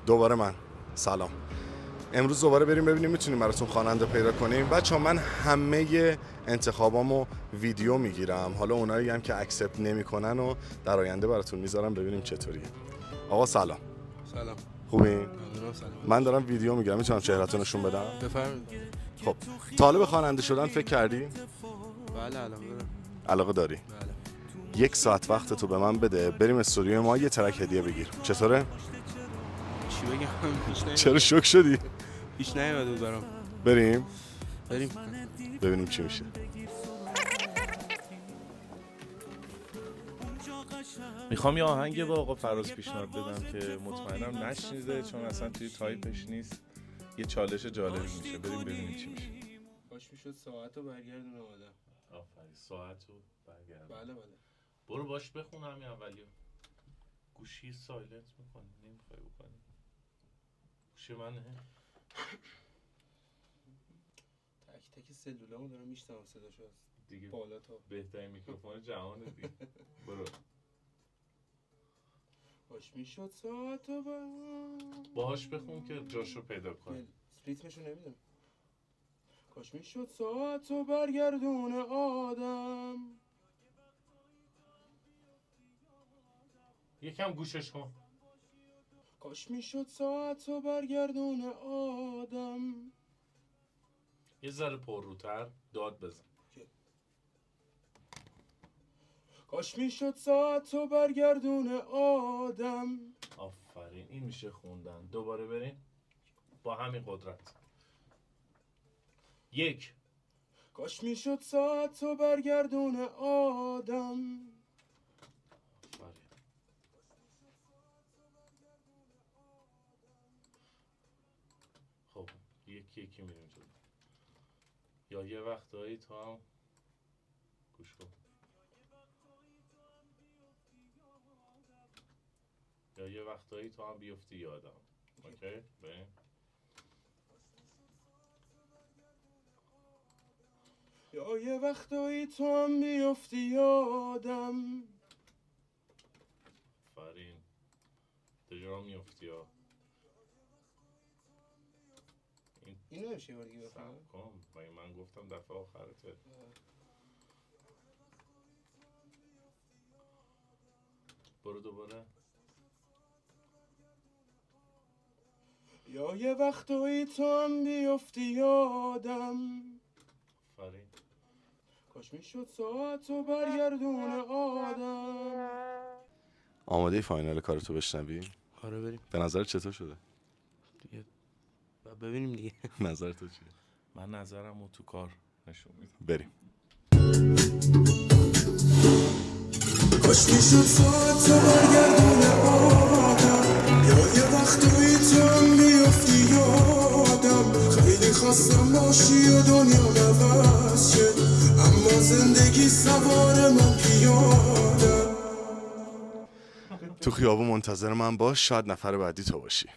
دوباره من سلام. امروز دوباره بریم ببینیم میتونیم براتون خواننده پیدا کنیم. بچه‌ها من همه انتخابامو ویدیو میگیرم، حالا اونایی هم که اکسپت نمیکنن و در آینده براتون میذارم ببینیم چطوریه. آقا سلام. سلام. خوبین؟ سلام. من دارم ویدیو میگیرم، میتونم چهرهتون نشون بدم؟ بفرمایید. خب طالب خواننده شدن فکر کردی؟ بله علاقه دارم. علاقه داری؟ بله. 1 ساعت وقت تو به من بده بریم استودیوی ما یه ترک هدیه بگیر. چطوره؟ چی بگم؟ هیچ نیومد. چرا شوک شدی؟ هیچ نیومد بود برام. بریم بریم. چی میشه. میخوام یه آهنگ با آقا فراز پیشنهاد بدم که مطمئنم نشنیده چون اصلا توی تایپش نیست. یه چالش جالبی میشه، بریم ببینیم چی میشه. کاش میشد ساعت رو برگردونه آدم. آفرین، ساعت رو برگرد. بله. برو باش بخون همین اولیو. گوشی سایلنت میکنی، نمیخوای بکنی. گوشی منه. تک تک سلولامو دارم میشنوم صداشو از دیگه بالا تا بهترین میکروفون جهانه دیگه. برو. کاش میشد ساعت رو باهاش بخون که جاشو پیدا کنی. ریتمشو نمیدونم. کاش میشد ساعت رو برگردونه آدم. یکم گوشش کن. کاش میشد ساعت رو برگردونه آدم. یه ذره پرروتر داد بزن. کاش میشد ساعت رو برگردونه آدم. آفرین، این میشه خوندن. دوباره بریم با همین قدرت. 1. کاش میشد ساعت رو برگردونه آدم. آفرین. خب یکی میریم جلو. یا یه وقتایی تو هم گوش کن. یا یه وقتایی تو هم بیفتی یادم. اوکی؟ بریم. یا یه وقتایی تو هم بیفتی یادم. آفرین. دجرا میفتی ها. اینو نمیشه یه بار دیگه بفهم کن. من گفتم دفعه آخرته. برو دوباره. یا یه وقتایی تو هم بیفتی یادم. آفرین. کاش میشد ساعت رو برگردونه آدم. آماده فاینال کارتو بشنوی؟ آره بریم به نظر چطور شده؟ دیگه ببینیم دیگه. نظر تو چیه؟ من نظرم رو تو کار نشون میدم. بریم. کاش میشد ساعت رو برگردونه آدم. یا یه وقتایی تو هم بیفتی یادم. خیلی خواستم باشی و دنیا عوض شد، اما زندگی سوار من پیادم. تو خیابون منتظر من باش، شاید نفر بعدی تو باشی.